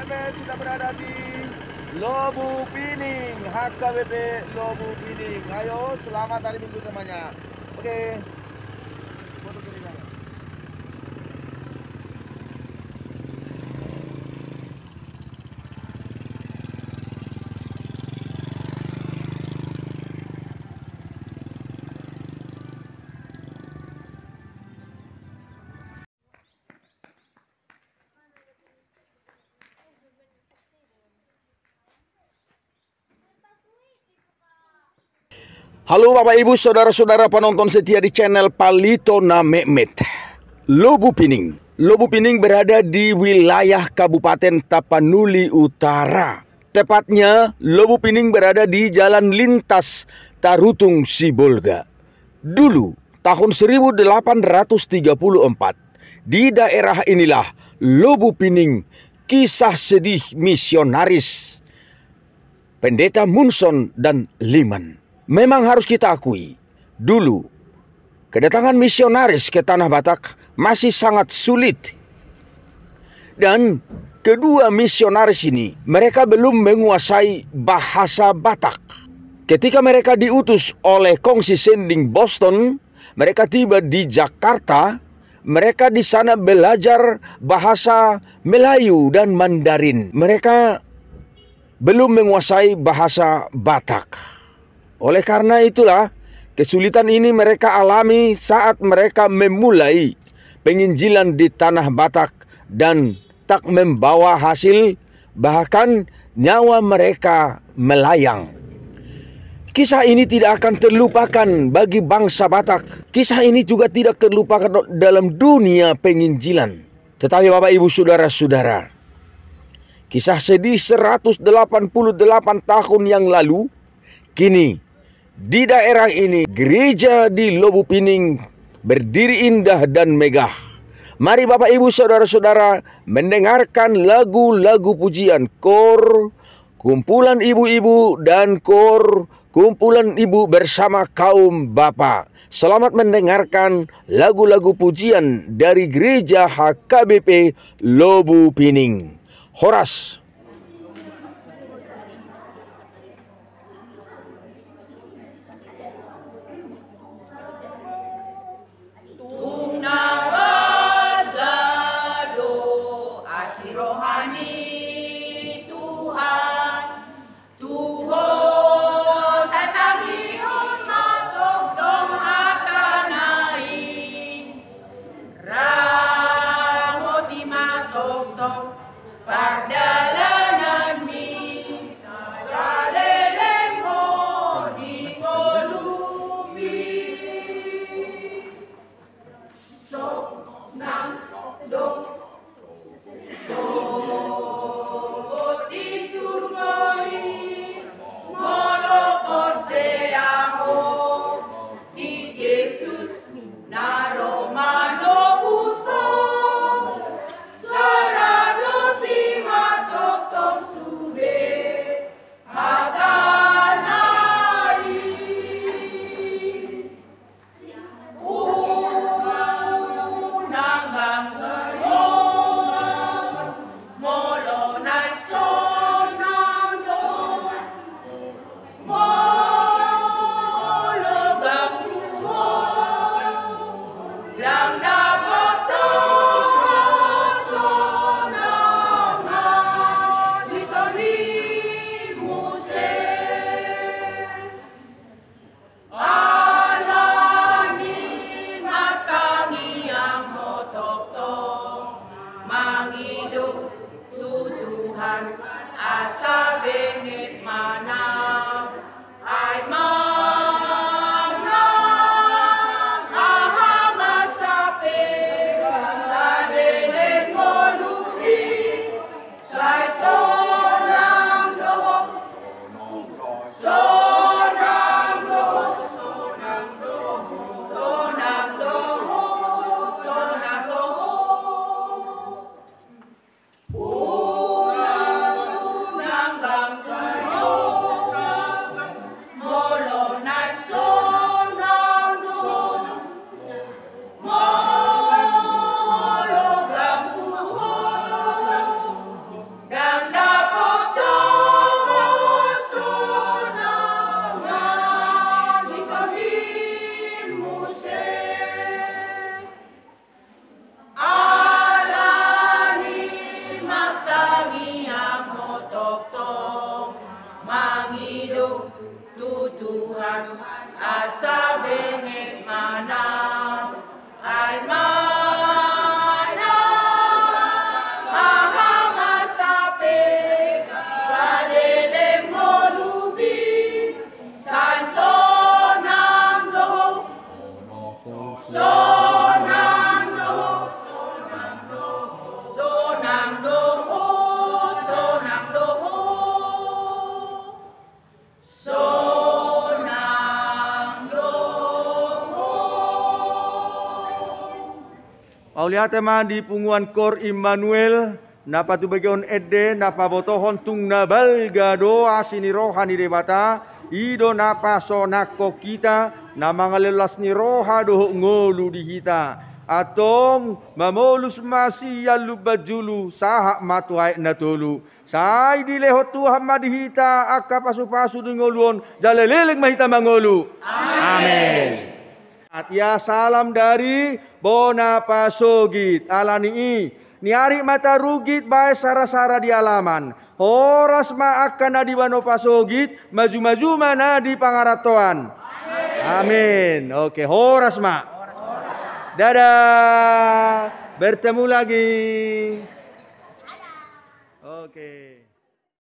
HKBP sudah berada di Lobu Pining. HKBP Lobu Pining. Ayo, selamat hari Minggu semuanya. Oke. Foto kiri kanan. Halo Bapak Ibu Saudara-saudara penonton setia di channel Palitona Mehmet. Lobu Pining. Lobu Pining berada di wilayah Kabupaten Tapanuli Utara. Tepatnya Lobu Pining berada di Jalan Lintas Tarutung Sibolga. Dulu tahun 1834 di daerah inilah Lobu Pining kisah sedih misionaris Pendeta Munson dan Liman. Memang harus kita akui, dulu kedatangan misionaris ke Tanah Batak masih sangat sulit. Dan kedua misionaris ini, mereka belum menguasai bahasa Batak. Ketika mereka diutus oleh Kongsi Sending Boston, mereka tiba di Jakarta. Mereka di sana belajar bahasa Melayu dan Mandarin. Mereka belum menguasai bahasa Batak. Oleh karena itulah, kesulitan ini mereka alami saat mereka memulai penginjilan di Tanah Batak dan tak membawa hasil, bahkan nyawa mereka melayang. Kisah ini tidak akan terlupakan bagi bangsa Batak. Kisah ini juga tidak terlupakan dalam dunia penginjilan. Tetapi Bapak Ibu Saudara-saudara, kisah sedih 188 tahun yang lalu, kini di daerah ini, gereja di Lobu Pining berdiri indah dan megah. Mari Bapak Ibu Saudara-saudara mendengarkan lagu-lagu pujian kor, kumpulan ibu-ibu dan kor, kumpulan ibu bersama kaum bapak. Selamat mendengarkan lagu-lagu pujian dari gereja HKBP Lobu Pining. Horas. Pagdala Aulia tema di punguan kor Immanuel. Napa tu bagian edde napa botohon tung nabal doa sini rohani debata. Ido napa sonako kita. Nama ngalelas ni roha doh ngolu di hita. Atong mamolus masih yalu bajulu sahak matuai natulu. Sai di leho Tuhan madihita akka pasu-pasu di ngoluon. Jaleleleng mahita mangolu. Amin. Ya salam dari Bonapasogit alani niari mata rugit bae sara-sara di alaman horas ma akan di Bonapasogit maju-maju mana di pangaratoan. Amin. Oke, horas ma. Dadah. Bertemu lagi. Oke.